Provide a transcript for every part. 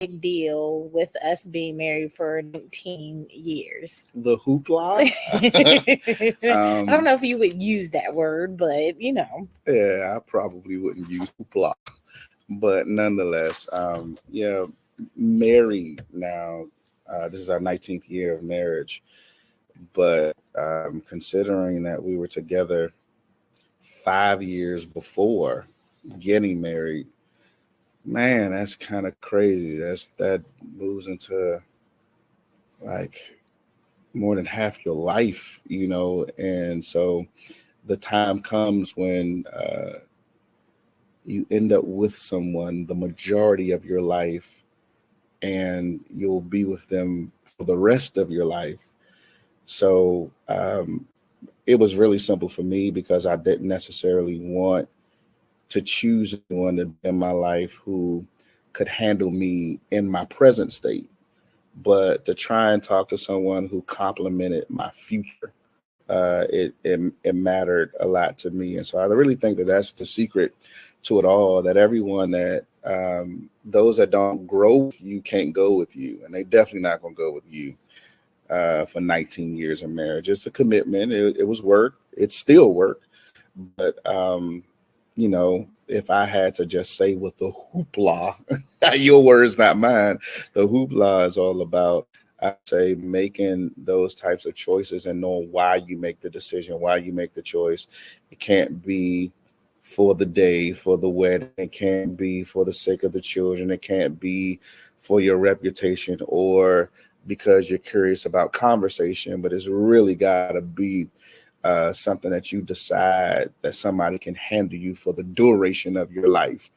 big deal with us being married for 19 years? The hoopla. I don't um, know if you would use that word, but you know. yeah, I probably wouldn't use hoopla, but nonetheless, yeah, married now. This is our 19th year of marriage, but considering that we were together 5 years before getting married, man, that's kind of crazy. That moves into like more than half your life, and so the time comes when you end up with someone the majority of your life, and you'll be with them for the rest of your life. So it was really simple for me because I didn't necessarily want to choose anyone to be in my life who could handle me in my present state, but to try and talk to someone who complemented my future. It mattered a lot to me, and so I really think that that's the secret to it all. That everyone that those that don't grow with you can't go with you, and they definitely not gonna go with you for 19 years of marriage. It's a commitment. It was work. It's still work, but if I had to just say what the hoopla, your words, not mine, the hoopla is all about, I say making those types of choices and knowing why you make the decision, why you make the choice. It can't be for the day, for the wedding. It can't be for the sake of the children. It can't be for your reputation or because you're curious about conversation, but it's really got to be something that you decide that somebody can handle you for the duration of your life.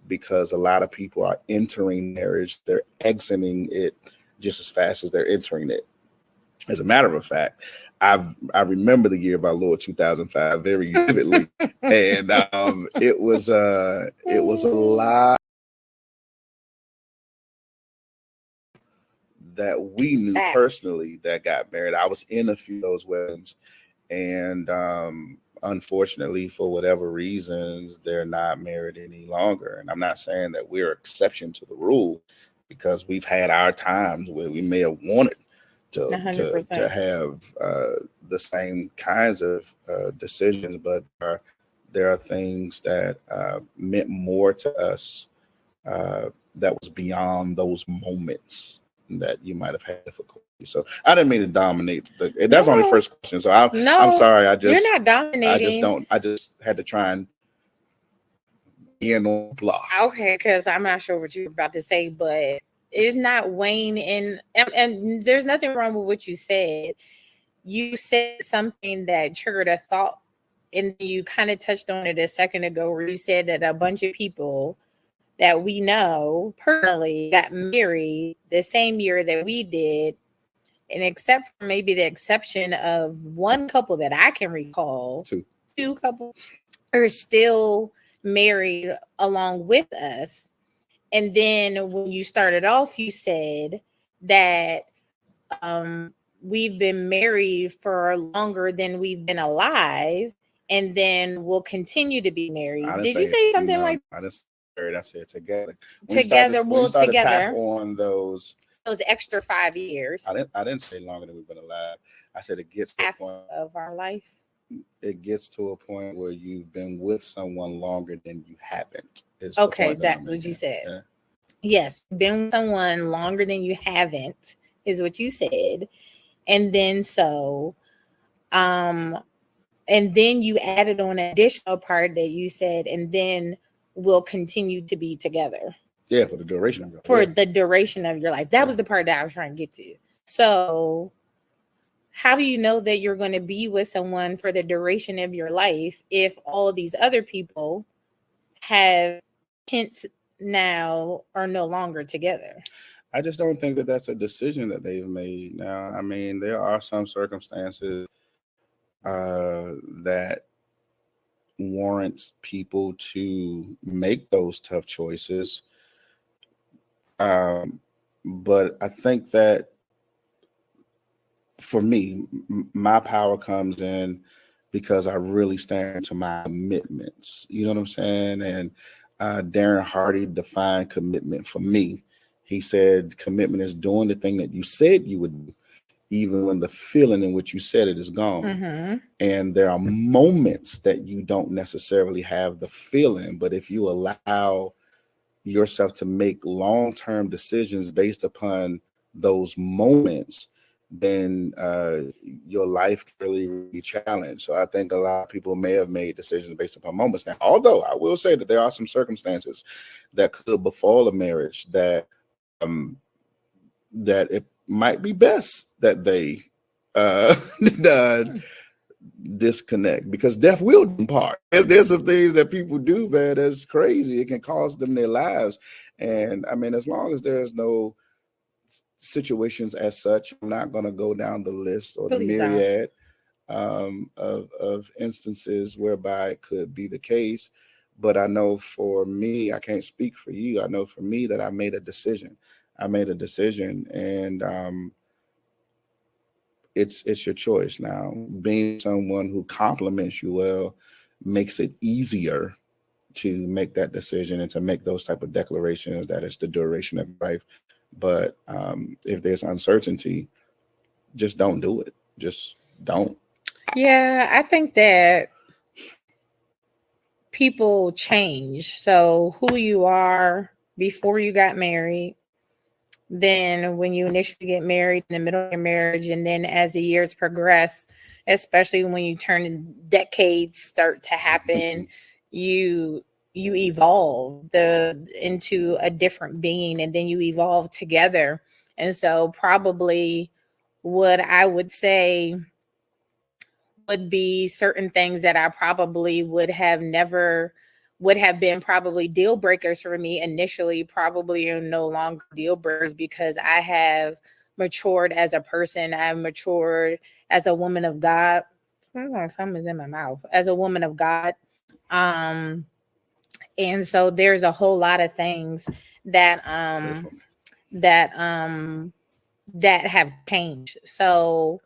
Because a lot of people are entering marriage, they're exiting it just as fast as they're entering it. As a matter of fact, I remember the year of our Lord 2005 very vividly, and it was a lot that we knew Facts. personally that got married. I was in a few of those weddings, and unfortunately, for whatever reasons, they're not married any longer. And I'm not saying that we're exception to the rule, because we've had our times where we may have wanted to 100%. have the same kinds of decisions, but there are things that meant more to us that was beyond those moments that you might have had difficulty. So I didn't mean to dominate. That's only No, first question. So I'm no, sorry. you're not I just dominating. don't. I just had to try and end on blah. Okay, because I'm not sure what you're about to say, but it's not Wayne and there's nothing wrong with what you said. You said something that triggered a thought, and you kind of touched on it a second ago, where you said that a bunch of people that we know personally got married the same year that we did, and except for maybe the exception of one couple that I can recall, Too. two couples are still married along with us. And then when you started off, you said that we've been married for longer than we've been alive, and then we'll continue to be I married. didn't Did you say say something no. like I didn't say married. I said together. together? When you We'll start to tap together on those, those extra 5 years, I didn't say longer than we've been alive. I said it gets to a half point. of our life. It gets to a point where you've been with someone longer than you haven't. Is the Okay, point that that's I'm what you making. said. Yeah. Yes, been with someone longer than you haven't is what you said. And then um and then you added on an additional part that you said, and then we'll continue to be together Yeah, for the duration of your life. for Yeah. the duration of your life. That Yeah. was the part that I was trying to get to. So how do you know that you're going to be with someone for the duration of your life if all these other people have hence now are no longer together? I just don't think that that's a decision that they've made. Now, I mean, there are some circumstances that warrants people to make those tough choices. Um, but I think that for me, my power comes in because I really stand to my commitments. You know what I'm saying? And Darren Hardy defined commitment for me. He said commitment is doing the thing that you said you would do, even when the feeling in which you said it is gone. Mm-hmm. And there are moments that you don't necessarily have the feeling, but if you allow yourself to make long-term decisions based upon those moments, then your life can really be challenged. So I think a lot of people may have made decisions based upon moments. Now, although I will say that there are some circumstances that could befall a marriage that that it might be best that they uh, uh, disconnect, because death will depart. There's some things that people do, man, that's crazy. It can cost them their lives. And I mean, as long as there's no situations as such, I'm not going to go down the list or the Please don't. myriad of instances whereby it could be the case. But I know for me, I can't speak for you. I know for me that I made a decision. And it's your choice now. Being someone who compliments you well makes it easier to make that decision and to make those type of declarations that it's the duration of life. But if there's uncertainty, just don't do it. Just don't. Yeah, I think that people change. So who you are before you got married, then when you initially get married, in the middle of your marriage, and then as the years progress, especially when you turn decades start to happen, you evolve into a different being, and then you evolve together. And so probably what I would say would be certain things that I probably would have been probably deal breakers for me initially, probably are no longer deal breakers, because I have matured as a person. I've matured as a woman of God. Something's in my mouth. As a woman of God. Um, and so there's a whole lot of things that that um that have changed. So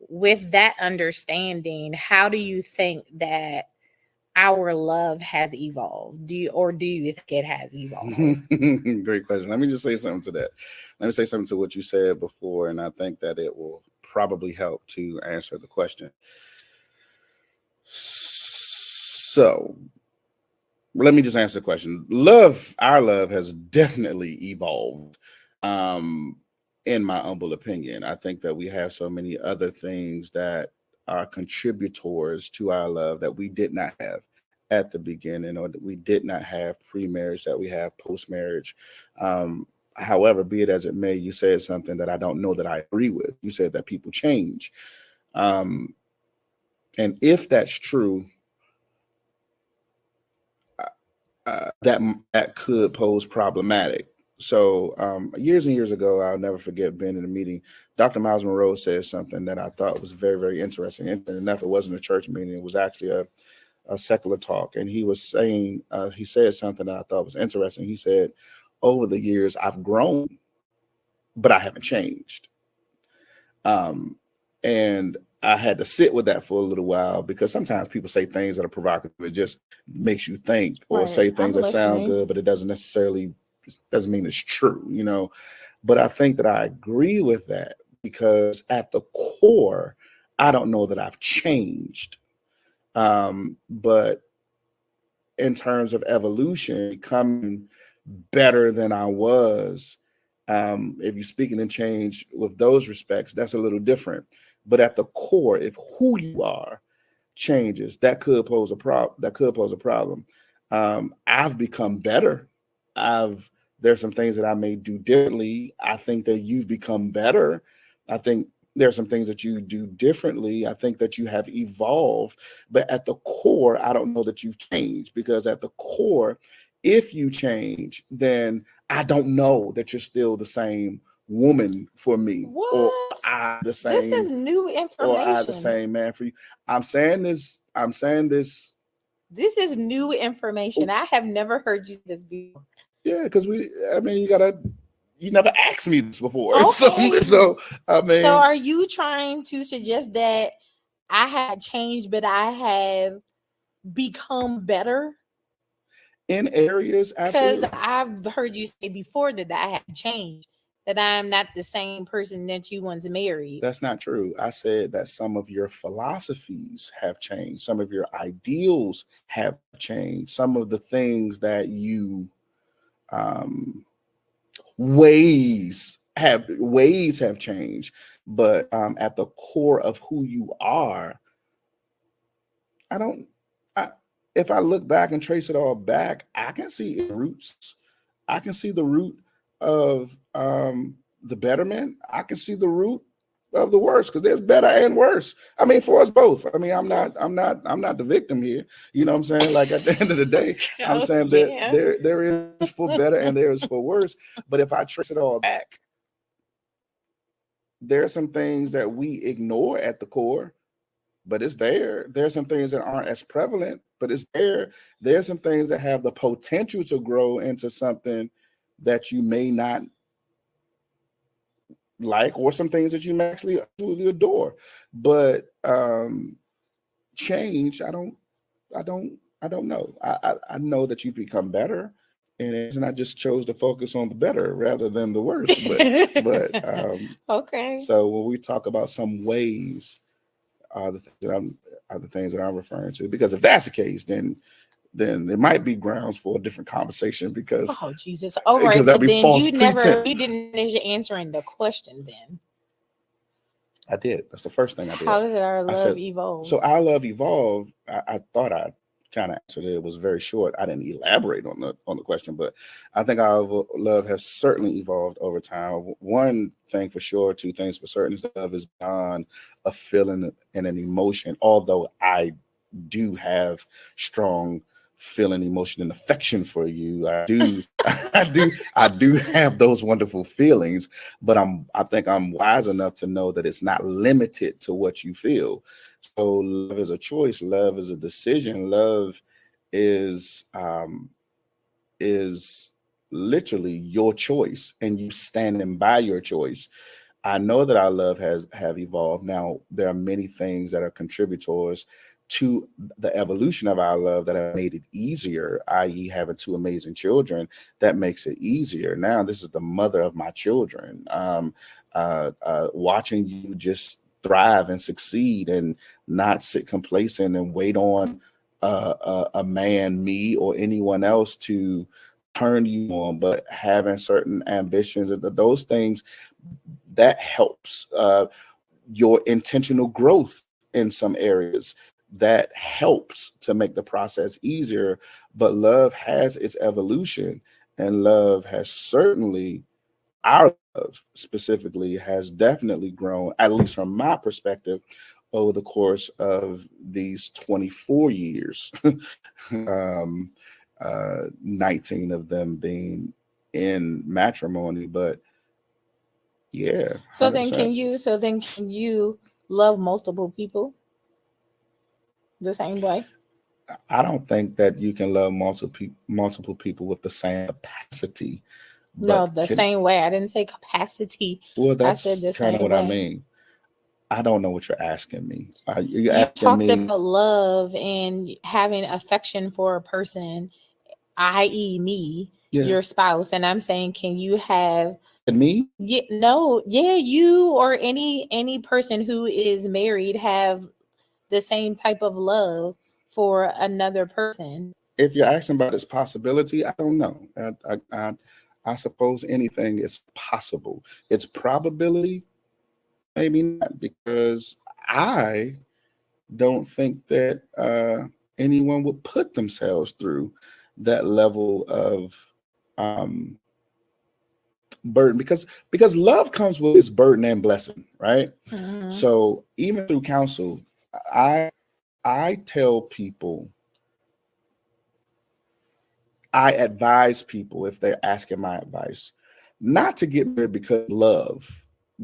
with that understanding, how do you think that our love has evolved? Do you think it has evolved? Great question. Let me just say something to that. Let me say something to what you said before, and I think that it will probably help to answer the question. So let me just answer the question. Our love has definitely evolved. Um, in my humble opinion, I think that we have so many other things that are contributors to our love that we did not have at the beginning, or that we did not have pre-marriage that we have post-marriage. However, be it as it may, you said something that I don't know that I agree with. You said that people change. Um, and if that's true, that could pose problematic. So years and years ago, I'll never forget being in a meeting. Dr. Miles Monroe said something that I thought was very, very interesting. And enough, it wasn't a church meeting; it was actually a secular talk. And he was saying, he said something that I thought was interesting. He said, "Over the years, I've grown, but I haven't changed." Um, and I had to sit with that for a little while, because sometimes people say things that are provocative. It just makes you think, or Right. say I'm things that sound listening. good, but it doesn't mean it's true, you know. But I think that I agree with that, because at the core, I don't know that I've changed. But in terms of evolution, becoming better than I was, if you're speaking in change with those respects, that's a little different. But at the core, if who you are changes, that could pose a problem. I've become better. There's some things that I may do differently. I think that you've become better. I think there's some things that you do differently. I think that you have evolved. But at the core, I don't know that you've changed, because at the core, if you change, then I don't know that you're still the same woman for me, or What? I the This is same, new or I the information. same man for you. I'm saying this. This is new information. I have never heard you say this before. Yeah, because you never asked me this before. Okay. So I So mean, are you trying to suggest that I had changed, but I have become better? In areas, Because absolutely. I've heard you say before that I have changed, that I'm not the same person that you once married. That's not true. I said that some of your philosophies have changed, some of your ideals have changed, some of the things that you um, ways have changed, but at the core of who you are, I don't. I, if I look back and trace it all back, I can see roots. I can see the root of the betterment. I can see the root of the worst, because there's better and worse. I mean, for us both. I mean, I'm not the victim here. You know what I'm saying? Like at the end of the day, I'm Oh, saying that yeah. there is for better and there is for worse. But if I trace it all back, there are some things that we ignore at the core, but it's there. There's some things that aren't as prevalent, but it's there. There's some things that have the potential to grow into something that you may not like, or some things that you may actually absolutely adore. But change, I don't know. I know that you've become better, and I just chose to focus on the better rather than the worse. But Okay. so when we talk about some ways, are the things that I'm referring to. Because if that's the case, then there might be grounds for a different conversation, because Oh, Jesus. All right, that'd but be then false pretense. you didn't finish answering the question then. I did. That's the first thing I did. How did our I love said, evolve? so our love evolved. I thought I kind of answered it. It was very short. I didn't elaborate on the question, but I think our love has certainly evolved over time. One thing for sure, two things for certain, is that love is beyond a feeling and an emotion. Although I do have strong feeling, emotion, and affection for you. I do, I do have those wonderful feelings, but I think I'm wise enough to know that it's not limited to what you feel. So love is a choice. Love is a decision. Love is um, is literally your choice, and you standing by your choice. I know that our love has have evolved. Now there are many things that are contributors to the evolution of our love that have made it easier, i.e., having two amazing children. That makes it easier. Now this is the mother of my children. Watching you just thrive and succeed, and not sit complacent and wait on a man, me, or anyone else to turn you on, but having certain ambitions, and those things, that helps your intentional growth in some areas. That helps to make the process easier. But love has its evolution, and love has certainly, our love specifically, has definitely grown, at least from my perspective, over the course of these 24 years. um, 19 of them being in matrimony. But yeah, So then 100%. can you love multiple people the same way? I don't think that you can love multiple people with the same capacity, No, but the can, same way. I didn't say capacity. well, I said that's the kind of same what I way. mean. I don't know what you're asking me. You're You asking talked me, about love and having affection for a person, i.e., me, yeah, your spouse, and I'm saying, can you have, and me. yeah, no, yeah, you or any person who is married have the same type of love for another person? If you're asking about its possibility, I don't know. I suppose anything is possible. Its probability, maybe not, because I don't think that anyone would put themselves through that level of um, burden, because love comes with its burden and blessing, right? Hmm. So even through counsel, I I tell people, I advise people, if they're asking my advice, not to get married because love.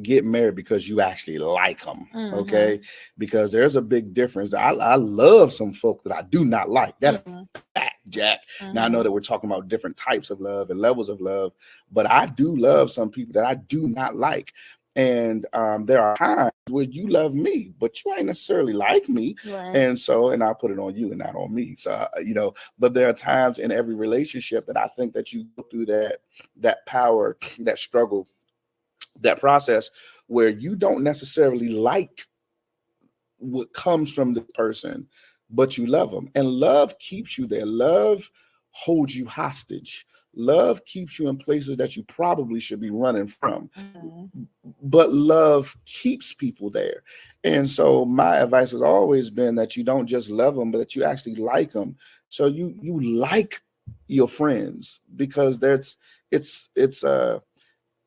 Get married because you actually like them. Hmm. Okay, because there's a big difference. I love some folk that I do not like. That Hmm. fact, Jack. Now I know Hmm. that we're talking about different types of love and levels of love, but I do love some people that I do not like. And there are times where you love me, but you ain't necessarily like me. Right. And I put it on you and not on me. So, but there are times in every relationship that I think that you go through that power, that struggle, that process where you don't necessarily like what comes from the person, but you love them. And love keeps you there. Love holds you hostage. Love keeps you in places that you probably should be running from. But love keeps people there. And so my advice has always been that you don't just love them, but that you actually like them. So you like your friends, because they're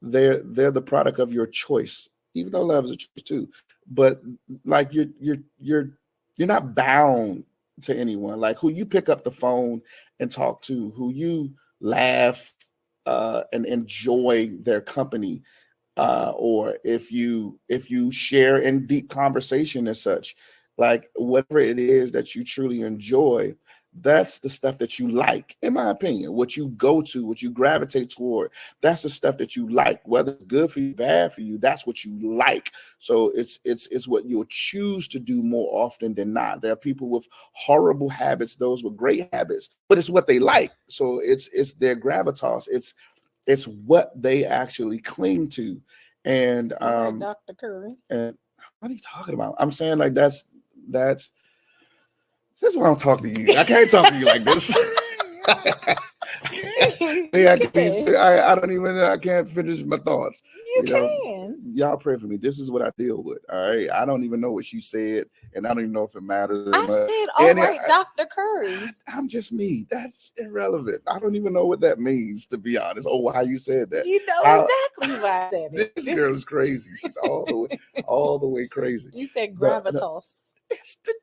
the product of your choice, even though love is a choice too. But like you're not bound to anyone. Like who you pick up the phone and talk to, who you laugh and enjoy their company, or if you share in deep conversation as such, like whatever it is that you truly enjoy, that's the stuff that you like, in my opinion. What you go to, what you gravitate toward, that's the stuff that you like. Whether it's good for you, bad for you, that's what you like. So it's what you'll choose to do more often than not. There are people with horrible habits, those with great habits, but it's what they like. So it's their gravitas. It's what they actually cling to. And Right, Dr. Curry. and what are you talking about? I'm saying like that's why I'm talking to you. I can't talk to you like this. I don't even, I can't finish my thoughts. You can. Y'all pray for me. This is what I deal with. All right. I don't even know what she said, and I don't even know if it matters. I said, all right, Dr. Curry. I'm just me. That's irrelevant. I don't even know what that means, to be honest. Oh, how you said that. You know exactly why I said it. This girl is crazy. She's all the way crazy. You said gravitas. It's the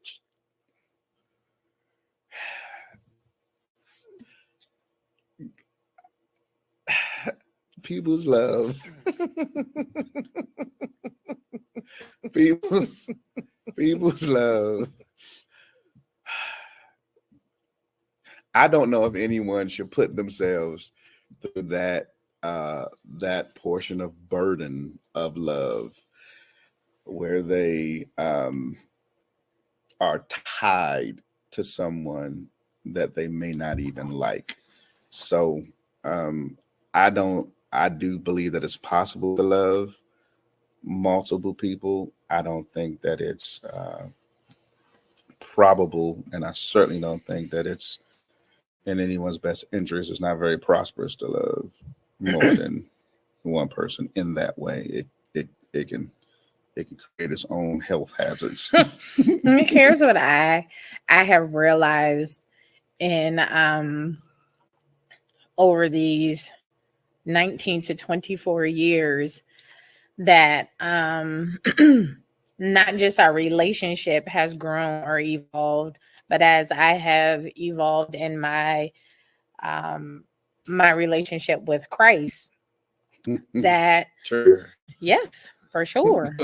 people's love. people's love. I don't know if anyone should put themselves through that portion of burden of love where they are tied to someone that they may not even like. So I do believe that it's possible to love multiple people. I don't think that it's probable, and I certainly don't think that it's in anyone's best interest. It's not very prosperous to love more than one person in that way. It can create its own health hazards. Here's what I have realized in over these 19 to 24 years, that not just our relationship has grown or evolved, but as I have evolved in my my relationship with Christ, that Sure. yes, for sure.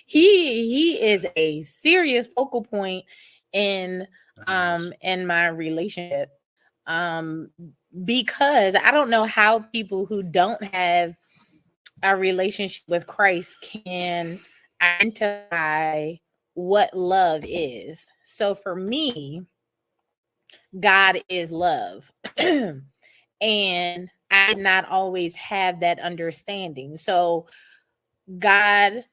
he is a serious focal point in my relationship, because I don't know how people who don't have a relationship with Christ can identify what love is. So for me, God is love. And I did not always have that understanding. So love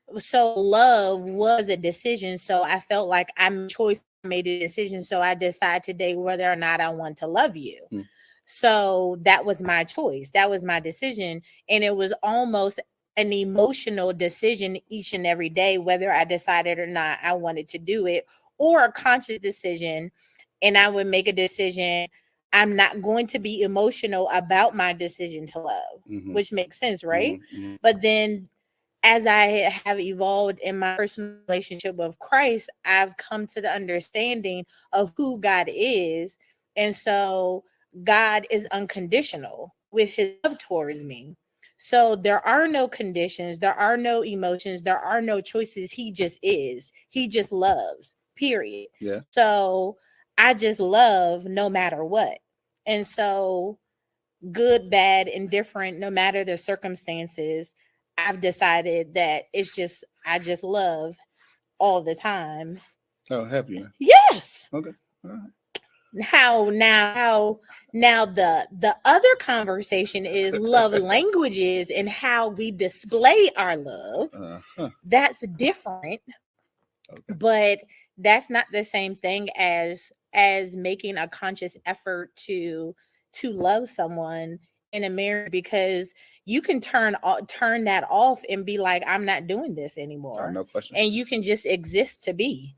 was a decision. So I felt like I made a decision. So I decided today whether or not I want to love you. So that was my choice. That was my decision. And it was almost an emotional decision each and every day, whether I decided or not I wanted to do it, or a conscious decision. And I would make a decision. I'm not going to be emotional about my decision to love, which makes sense, right? But then as I have evolved in my personal relationship with Christ, I've come to the understanding of who God is. And so God is unconditional with his love towards me. So there are no conditions, there are no emotions, there are no choices. He just is. He just loves, period. Yeah. So I just love no matter what. And so good, bad, indifferent, no matter the circumstances, I've decided that I just love all the time. Oh, have you? Yes. Okay. All right. Now the other conversation is love languages and how we display our love. That's different, Okay. but that's not the same thing as making a conscious effort to love someone in a marriage, because you can turn that off and be like, I'm not doing this anymore. No question. And you can just exist to be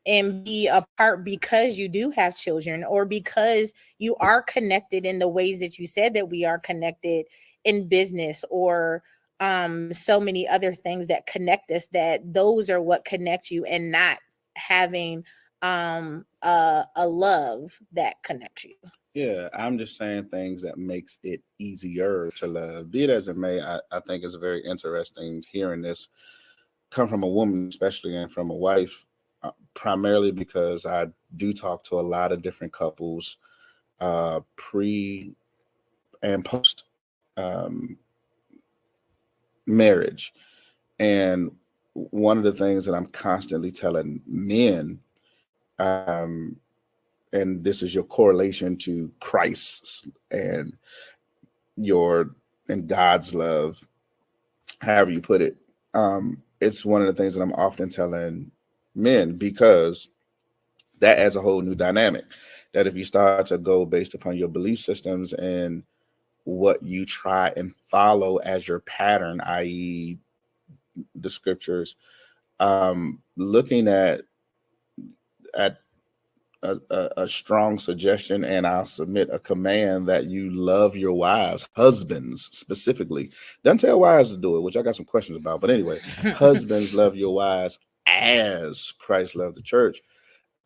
and be apart because you do have children, or because you are connected in the ways that you said that we are connected in business, or so many other things that connect us, that those are what connect you, and not having a love that connects you. Yeah, I'm just saying things that makes it easier to love. Be it as it may, I think it's very interesting hearing this come from a woman, especially, and from a wife, primarily because I do talk to a lot of different couples, pre and post um, marriage. And one of the things that I'm constantly telling men, um, and this is your correlation to Christ and your and God's love, however you put it. It's one of the things that I'm often telling men, because that adds a whole new dynamic. That if you start to go based upon your belief systems and what you try and follow as your pattern, i.e., the scriptures, looking at a strong suggestion, and I'll submit a command that you love your wives, husbands specifically. Doesn't tell wives to do it, which I got some questions about. But anyway, husbands, love your wives as Christ loved the church,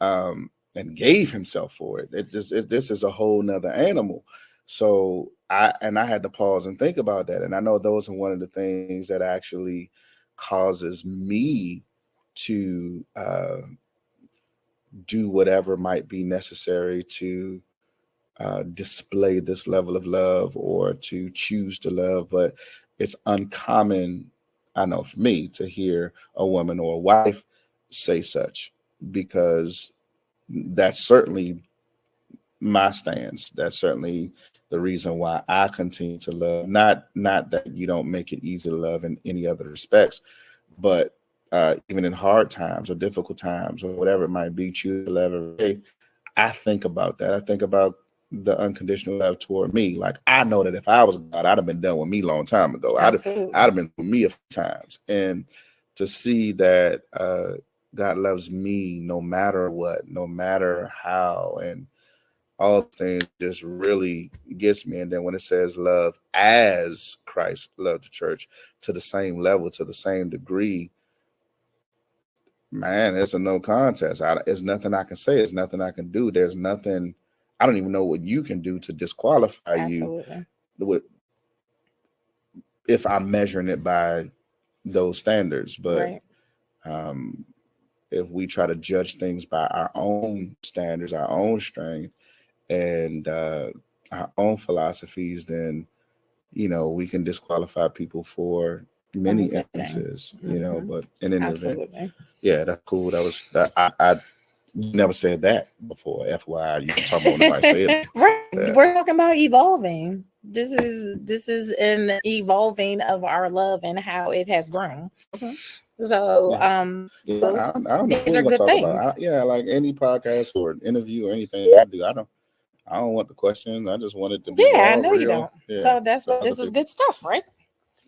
and gave himself for it. This is a whole nother animal. So I had to pause and think about that. And I know those are one of the things that actually causes me to do whatever might be necessary to display this level of love, or to choose to love. But it's uncommon, I know, for me to hear a woman or a wife say such, because that's certainly my stance. That's certainly the reason why I continue to love. Not that you don't make it easy to love in any other respects, but even in hard times or difficult times or whatever it might be, choose to love every day. I think about that. I think about the unconditional love toward me. Like, I know that if I was God, I'd have been done with me a long time ago. I'd have been with me a few times. And to see that God loves me no matter what, no matter how, and all things just really gets me. And then when it says love as Christ loved the church, to the same level, to the same degree, man, it's a no contest. There's nothing I can say. There's nothing I can do. There's nothing. I don't even know what you can do to disqualify you if I'm measuring it by those standards. But if we try to judge things by our own standards, our own strength, and our own philosophies, then we can disqualify people for many instances. But in any event, yeah, that's cool. That was that. I never said that before. FYI, you can talk about when I say it. Right. Yeah. We're talking about evolving. This is an evolving of our love and how it has grown. Okay. So, yeah. So I don't know these are good things. Like any podcast or interview or anything I do, I don't want the questions. I just want it to be I know real. You don't. Yeah. So that's what this is good stuff, right?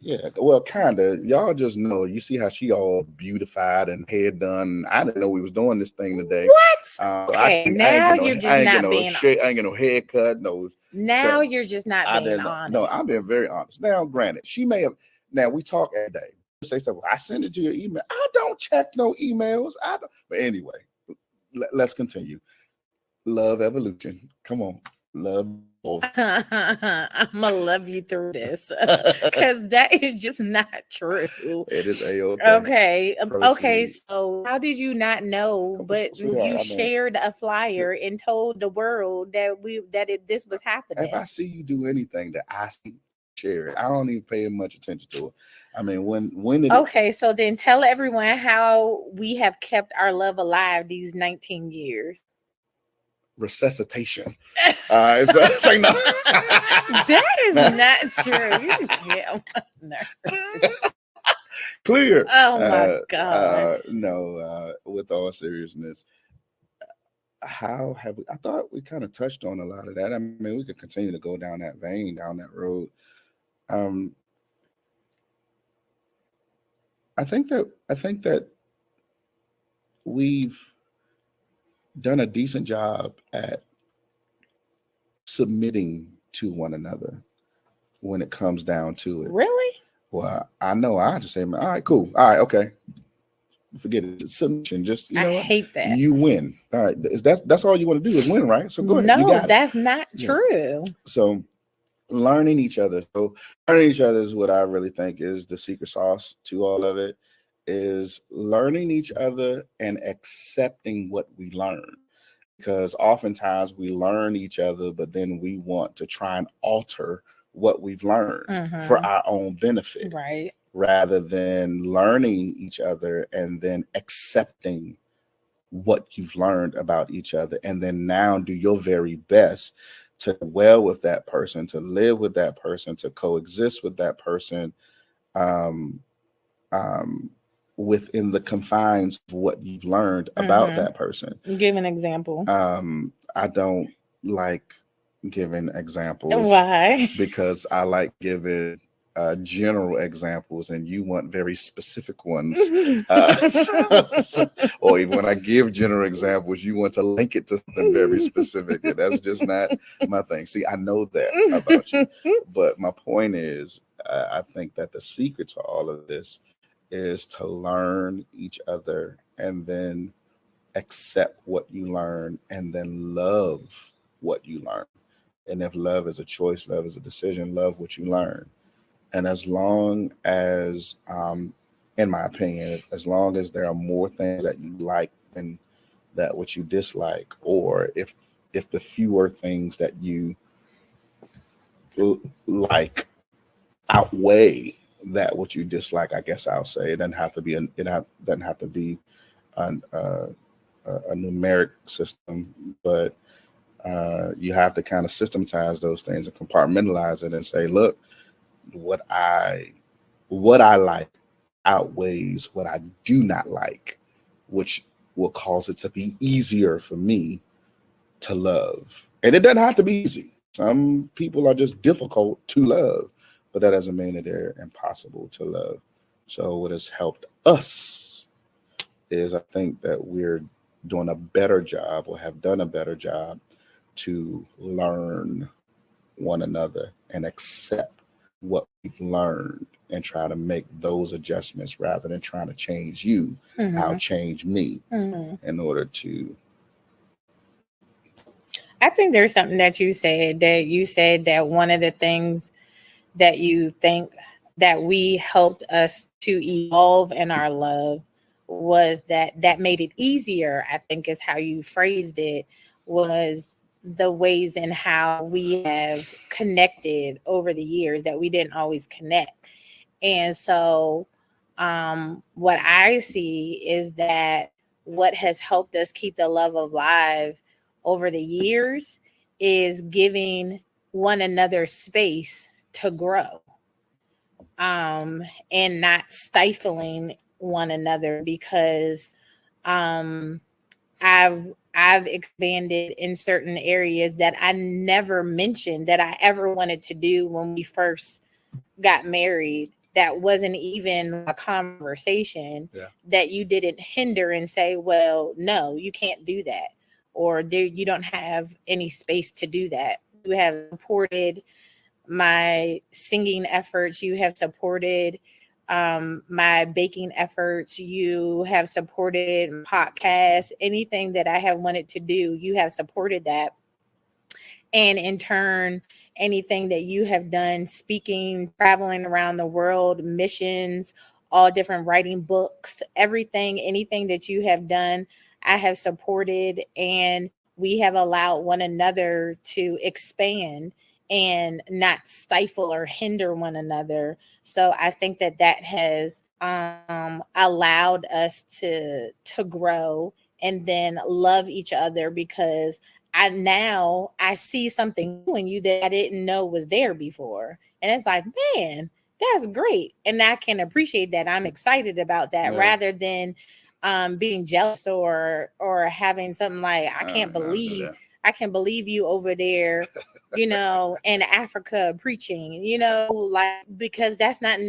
Yeah, well, kind of. Y'all just know. You see how she all beautified and hair done. I didn't know we was doing this thing today. What? Okay, now you're just not being honest. I ain't get no haircut. No. Now you're just not being honest. No, I'm being very honest. Now, granted, she may have. Now we talk every day. Say stuff. I send it to your email. I don't check no emails. I don't. But anyway, let's continue. Love evolution. Come on, love. I'm gonna love you through this because that is just not true. It is okay. Okay, so how did you not know? But you shared a flyer and told the world that this was happening. If I see you do anything that I see, share it. I don't even pay much attention to it. I mean, when did Okay, so then tell everyone how we have kept our love alive these 19 years. resuscitation? It's like no. That is not true. You just get on my nerves. Clear. Oh my gosh. No, with all seriousness, how have we? I thought we kind of touched on a lot of that. I mean, we could continue to go down that vein, down that road. Um, I think that we've done a decent job at submitting to one another when it comes down to it. Really? Well, I know I just say, all right, cool. All right, okay. Forget it. It's submission. Just I hate that. You win. All right. That's all you want to do is win, right? So go ahead. You No, got it. that's not Yeah. true. So learning each other. So learning each other is what I really think is the secret sauce to all of it, is learning each other and accepting what we learn. Because oftentimes we learn each other, but then we want to try and alter what we've learned for our own benefit, Right. rather than learning each other and then accepting what you've learned about each other, and then now do your very best to well with that person, to live with that person, to coexist with that person, um, um, within the confines of what you've learned about that person. Give an example. I don't like giving examples. Why? Because I like giving general examples, and you want very specific ones. Or even when I give general examples, you want to link it to something very specific. And that's just not my thing. See, I know that about you. But my point is, I think that the secret to all of this is to learn each other and then accept what you learn and then love what you learn. And if love is a choice, love is a decision, love what you learn. And as long as, in my opinion, as long as there are more things that you like than that which you dislike, or if the fewer things that you like outweigh that which you dislike, I guess I'll say it doesn't have to be doesn't have to be a numeric system, but you have to kind of systematize those things and compartmentalize it and say, look, what I like outweighs what I do not like, which will cause it to be easier for me to love. And it doesn't have to be easy. Some people are just difficult to love, but that doesn't mean that they're impossible to love. So what has helped us is, I think that we're doing a better job, or have done a better job, to learn one another and accept what we've learned and try to make those adjustments, rather than trying to change you. I'll change me in order to. I think there's something that you said that one of the things that you think that we helped us to evolve in our love was that made it easier, I think is how you phrased it, was the ways in how we have connected over the years that we didn't always connect. And so what I see is that what has helped us keep the love alive over the years is giving one another space to grow, and not stifling one another, because I've expanded in certain areas that I never mentioned that I ever wanted to do when we first got married. That wasn't even a conversation. Yeah. That you didn't hinder and say, well, no, you can't do that, or you don't have any space to do that. You have supported my singing efforts. You have supported my baking efforts. You have supported podcasts. Anything that I have wanted to do, you have supported that. And in turn, anything that you have done, speaking, traveling around the world, missions, all different, writing books, anything that you have done, I have supported, and we have allowed one another to expand and not stifle or hinder one another. So I think that that has allowed us to grow and then love each other, because I see something new in you that I didn't know was there before. And it's like, man, that's great. And I can appreciate that. I'm excited about that, Yeah. rather than being jealous or having something like, I can't believe you over there, in Africa preaching, like, because that's not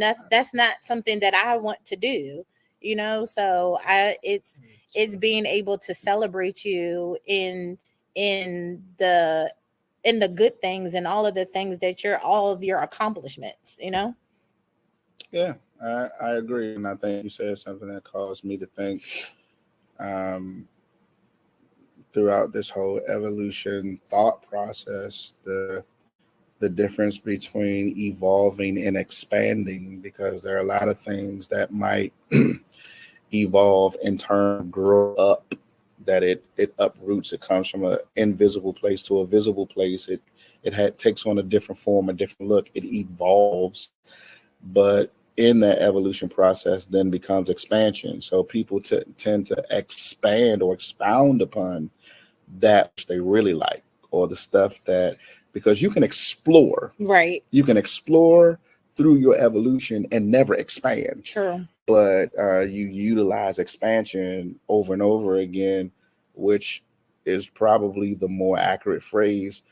something that I want to do, So it's being able to celebrate you in the in the good things and all of the things that all of your accomplishments. Yeah, I agree. And I think you said something that caused me to think um, throughout this whole evolution thought process, the difference between evolving and expanding, because there are a lot of things that might evolve in turn grow up, that it uproots. It comes from an invisible place to a visible place. It takes on a different form, a different look. It evolves, but in that evolution process then becomes expansion. So people tend to expand or expound upon that which they really like, or the stuff that, because Right. you can explore through your evolution and never expand. True. But you utilize expansion over and over again, which is probably the more accurate phrase,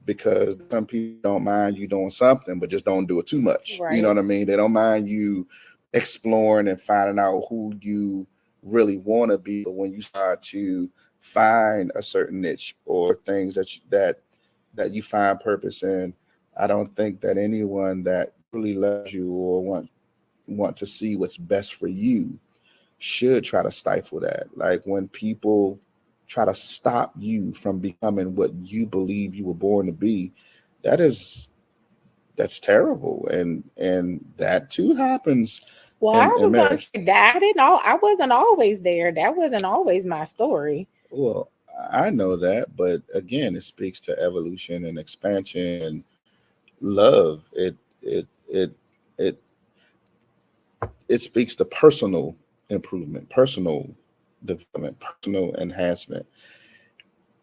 because some people don't mind you doing something, but just don't do it too much. You know Right. what I mean? They don't mind you exploring and finding out who you really want to be. But when you start to find a certain niche or things that you find purpose in, I don't think that anyone that really loves you or want to see what's best for you should try to stifle that. Like when people try to stop you from becoming what you believe you were born to be, that is that's terrible. And that too happens Well, I in was gonna marriage. say that I wasn't always there. That wasn't always my story. Well, I know that, but again, it speaks to evolution and expansion and love. It it it speaks to personal improvement, personal development, personal enhancement.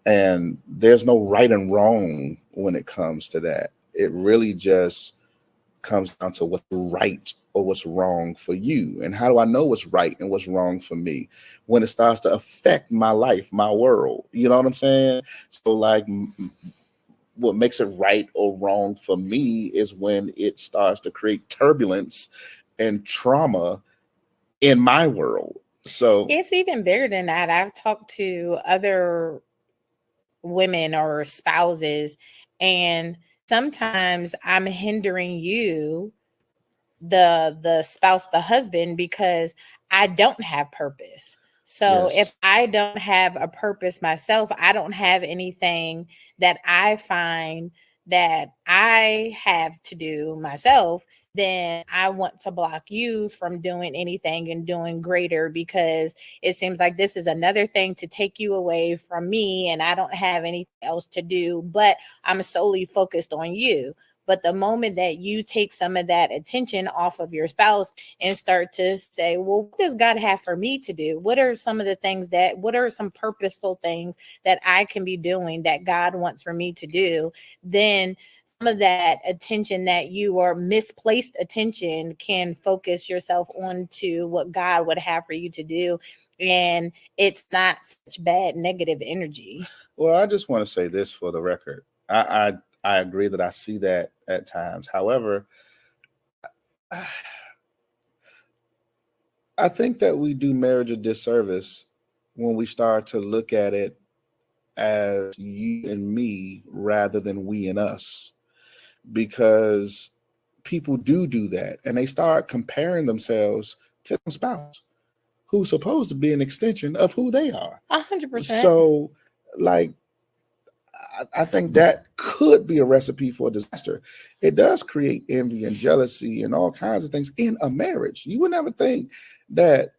And there's no right and wrong when it comes to that. It really just comes down to what's right or what's wrong for you. And how do I know what's right and what's wrong for me? When it starts to affect my life, my world. You know what I'm saying? So, like, what makes it right or wrong for me is when it starts to create turbulence and trauma in my world. So, It's even bigger than that. I've talked to other women or spouses, and sometimes I'm hindering you, the spouse, the husband, because I don't have purpose. So if yes. I don't have a purpose myself, I don't have anything that I find that I have to do myself, then I want to block you from doing anything and doing greater, because it seems like this is another thing to take you away from me, and I don't have anything else to do, but I'm solely focused on you. But the moment that you take some of that attention off of your spouse and start to say, well, what does God have for me to do? What are some purposeful things that I can be doing that God wants for me to do? Then some of that attention that you are misplaced attention can focus yourself onto what God would have for you to do. And it's not such bad negative energy. Well, I just want to say this for the record. I agree that I see that at times. However, I think that we do marriage a disservice when we start to look at it as you and me rather than we and us, because people do that and they start comparing themselves to their spouse, who's supposed to be an extension of who they are. 100%. So, like, I think that could be a recipe for disaster. It does create envy and jealousy and all kinds of things in a marriage. You would never think that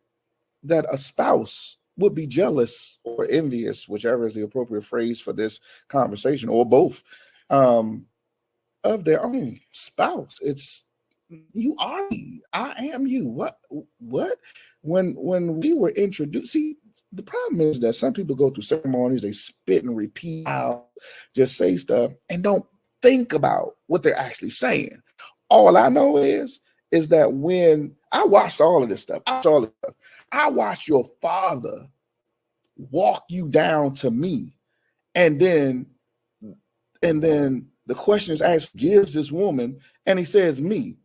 a spouse would be jealous or envious, whichever is the appropriate phrase for this conversation, or both, um, of their own spouse. It's you are me. I am you. What? When we were introduced, see, the problem is that some people go through ceremonies, they spit and repeat out, just say stuff, and don't think about what they're actually saying. All I know is that when I watched all of this stuff, I watched your father walk you down to me, and then the question is asked, gives this woman, and he says me.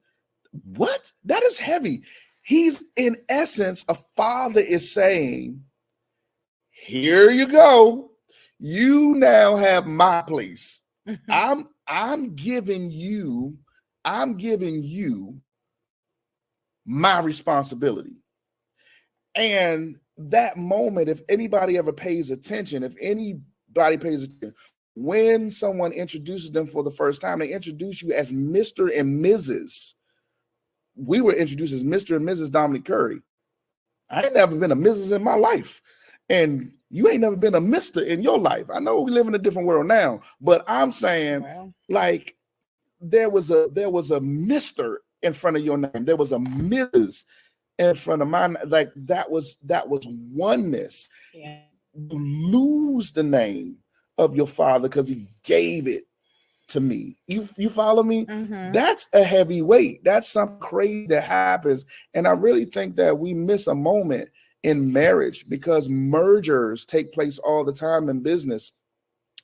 What? That is heavy. He's in essence, a father is saying, here you go. You now have my place. I'm giving you my responsibility. And that moment, if anybody ever pays attention, when someone introduces them for the first time, they introduce you as Mr. and Mrs. We were introduced as Mr. and Mrs. Dominic Curry. I ain't never been a Mrs. in my life. And you ain't never been a Mr. in your life. I know we live in a different world now, but I'm saying like there was a Mr. in front of your name. There was a Mrs. in front of mine. Like that was oneness. Yeah. You lose the name of your father because he gave it to me. You follow me? Mm-hmm. That's a heavy weight. That's something crazy that happens. And I really think that we miss a moment in marriage because mergers take place all the time in business.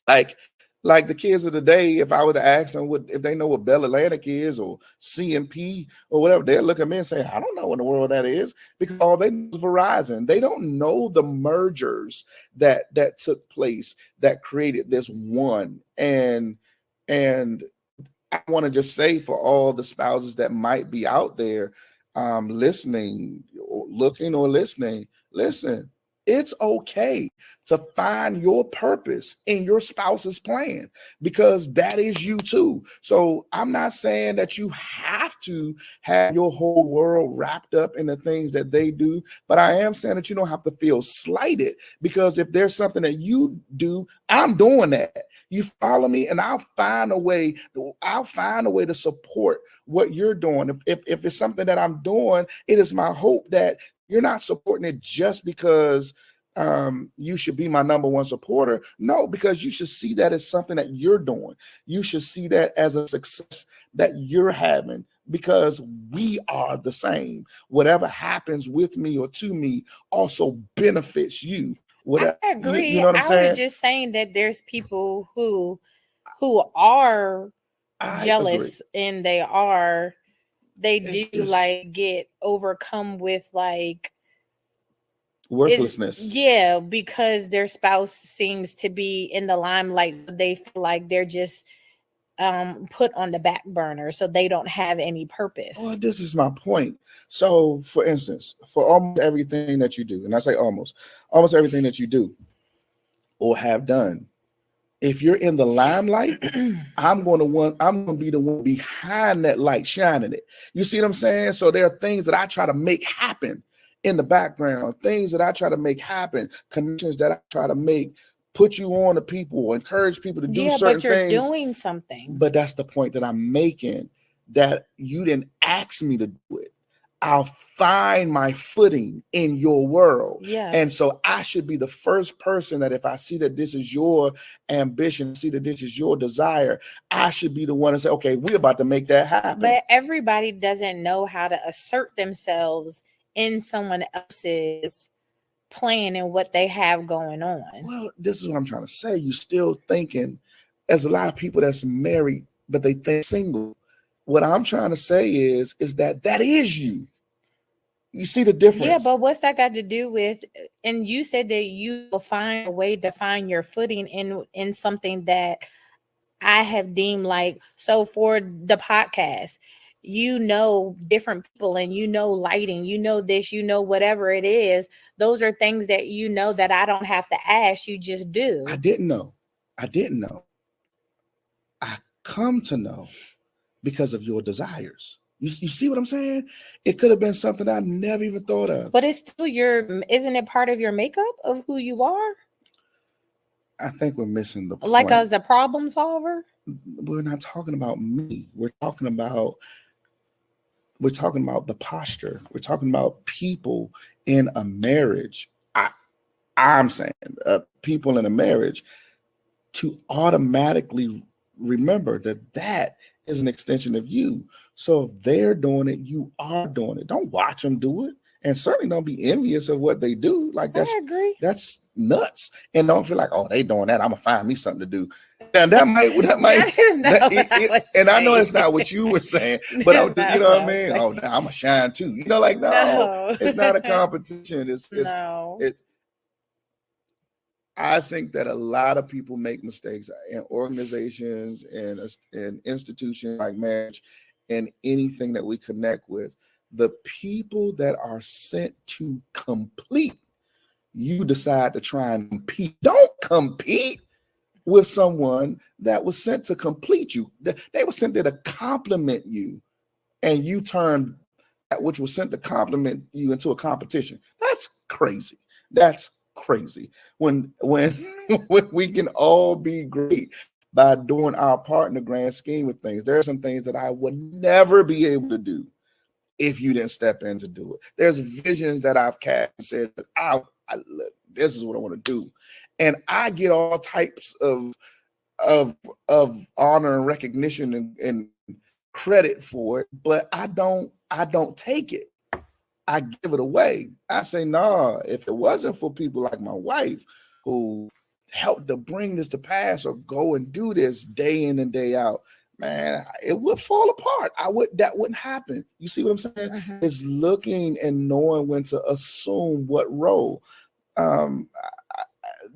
Like the kids of the day, if I were to ask them if they know what Bell Atlantic is or CMP or whatever, they'll look at me and say, I don't know what in the world that is, because all they know is Verizon. They don't know the mergers that took place that created this one. And I want to just say for all the spouses that might be out there listening, or looking or listening, listen, it's okay to find your purpose in your spouse's plan, because that is you too. So I'm not saying that you have to have your whole world wrapped up in the things that they do, but I am saying that you don't have to feel slighted, because if there's something that you do, I'm doing that. You follow me? And I'll find a way to support what you're doing. If it's something that I'm doing, it is my hope that you're not supporting it just because you should be my number one supporter. No, because you should see that as something that you're doing. You should see that as a success that you're having, because we are the same. Whatever happens with me or to me also benefits you. Whatever, I agree. You know what I'm saying? I was just saying that there's people who are jealous, and they do like get overcome with like worthlessness. Yeah, because their spouse seems to be in the limelight. They feel like they're just put on the back burner, so they don't have any purpose. Well, this is my point. So, for instance, for almost everything that you do, and I say almost everything that you do or have done, if you're in the limelight, I'm going to be the one behind that light, shining it. You see what I'm saying? So there are things that I try to make happen in the background, things that I try to make happen, connections that I try to make, put you on to people, encourage people to do certain things. Yeah, but you're doing something. But that's the point that I'm making, that you didn't ask me to do it. I'll find my footing in your world. Yes. And so I should be the first person that if I see that this is your ambition, see that this is your desire, I should be the one to say, okay, we're about to make that happen. But everybody doesn't know how to assert themselves in someone else's plan and what they have going on. Well, this is what I'm trying to say. You still thinking, there's a lot of people that's married, but they think single. What I'm trying to say is that is you. You see the difference? Yeah, but what's that got to do with? And you said that you will find a way to find your footing in something that I have deemed like. So for the podcast, you know, different people, and you know, lighting, you know, this, you know, whatever it is. Those are things that you know that I don't have to ask. You just do. I didn't know. I come to know because of your desires. You see what I'm saying? It could have been something I never even thought of. But it's still isn't it part of your makeup of who you are? I think we're missing the point. Like as a problem solver? we're not talking about me. We're talking about the posture. We're talking about people in a marriage. I'm saying people in a marriage to automatically remember that that is an extension of you. So if they're doing it, you are doing it. Don't watch them do it, and certainly don't be envious of what they do. Like I agree. that's nuts. And don't feel like, oh, they doing that, I'm gonna find me something to do. And that might That is not what I was and I know it's saying. not what you were saying, but That's not you know what what I I was mean? saying. Oh, now I'm gonna shine too. Like, no, No. it's not a competition. No. It's I think that a lot of people make mistakes in organizations and in institutions like marriage and anything that we connect with. The people that are sent to complete, you decide to try and compete. Don't compete with someone that was sent to complete you. They were sent there to compliment you, and you turn that which was sent to compliment you into a competition. That's crazy. That's crazy. When when we can all be great by doing our part in the grand scheme of things. There are some things that I would never be able to do if you didn't step in to do it. There's visions that I've cast and said, look, this is what I want to do. And I get all types of honor and recognition and credit for it, but I don't take it. I give it away. I say, nah, if it wasn't for people like my wife who helped to bring this to pass or go and do this day in and day out, man, it would fall apart. That wouldn't happen. You see what I'm saying? Mhm. It's looking and knowing when to assume what role. Um,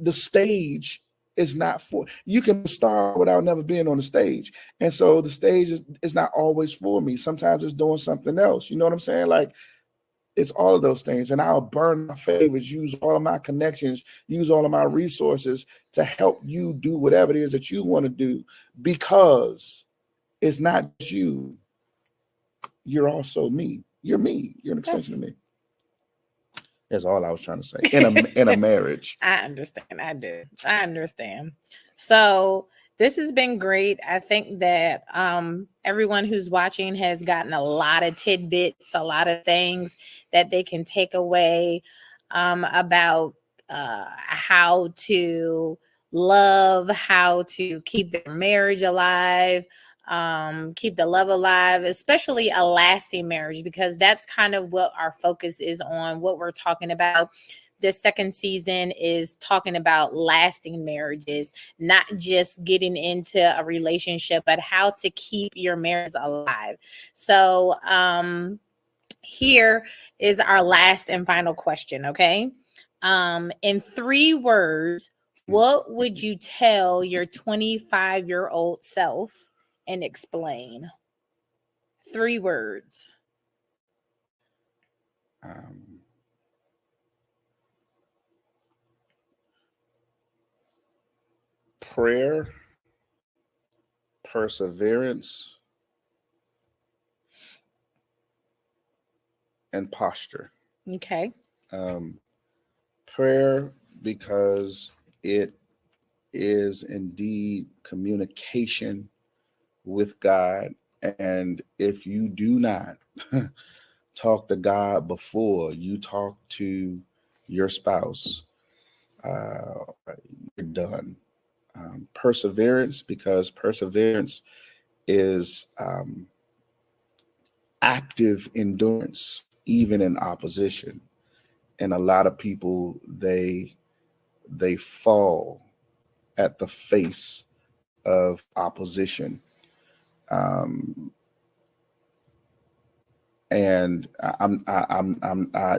the stage is not for you. Can star without never being on the stage, and so the stage is not always for me. Sometimes it's doing something else. You know what I'm saying? Like, it's all of those things, and I'll burn my favors, use all of my connections, use all of my resources to help you do whatever it is that you want to do, because it's not just you. You're also me. You're me. You're an extension of me. That's all I was trying to say. In a marriage. I understand. I do. I understand. So this has been great. I think that everyone who's watching has gotten a lot of tidbits, a lot of things that they can take away about how to love, how to keep their marriage alive, keep the love alive, especially a lasting marriage, because that's kind of what our focus is on, what we're talking about. This second season is talking about lasting marriages, not just getting into a relationship, but how to keep your marriage alive. So, here is our last and final question, okay? In 3 words, what would you tell your 25-year-old self and explain? 3 words. Um, Prayer, perseverance, and posture. Okay. Um, Prayer, because it is indeed communication with God. And if you do not talk to God before you talk to your spouse, you're done. Perseverance, because perseverance is active endurance, even in opposition. And a lot of people, they fall at the face of opposition. Um, and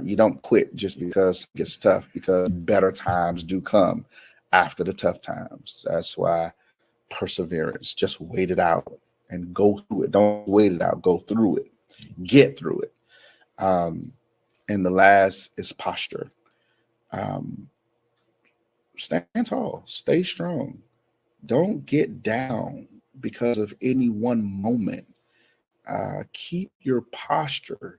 you don't quit just because it gets tough, because better times do come after the tough times. That's why perseverance, just wait it out and go through it. Don't wait it out, go through it, get through it. And the last is posture. Um, Stand tall, stay strong. Don't get down because of any one moment. Keep your posture,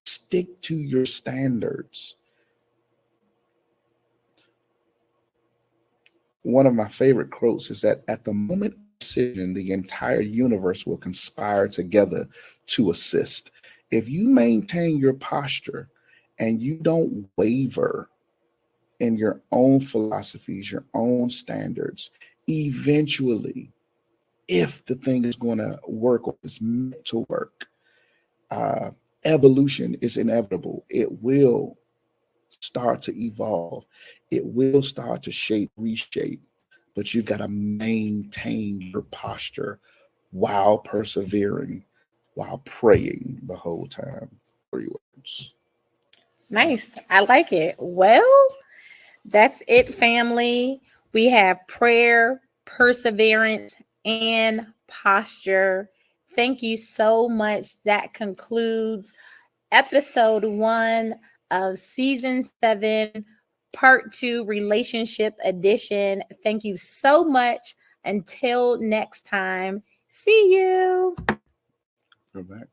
stick to your standards. One of my favorite quotes is that at the moment of decision, the entire universe will conspire together to assist. If you maintain your posture and you don't waver in your own philosophies, your own standards, eventually, if the thing is going to work or is meant to work, evolution is inevitable. It will start to evolve. It will start to reshape, but you've got to maintain your posture while persevering, while praying the whole time. 3 words. Nice. I like it. Well, that's it, family. We have prayer, perseverance, and posture. Thank you so much. That concludes episode 1 of season 7, part 2, relationship edition. Thank you so much. Until next time, see you. Go back.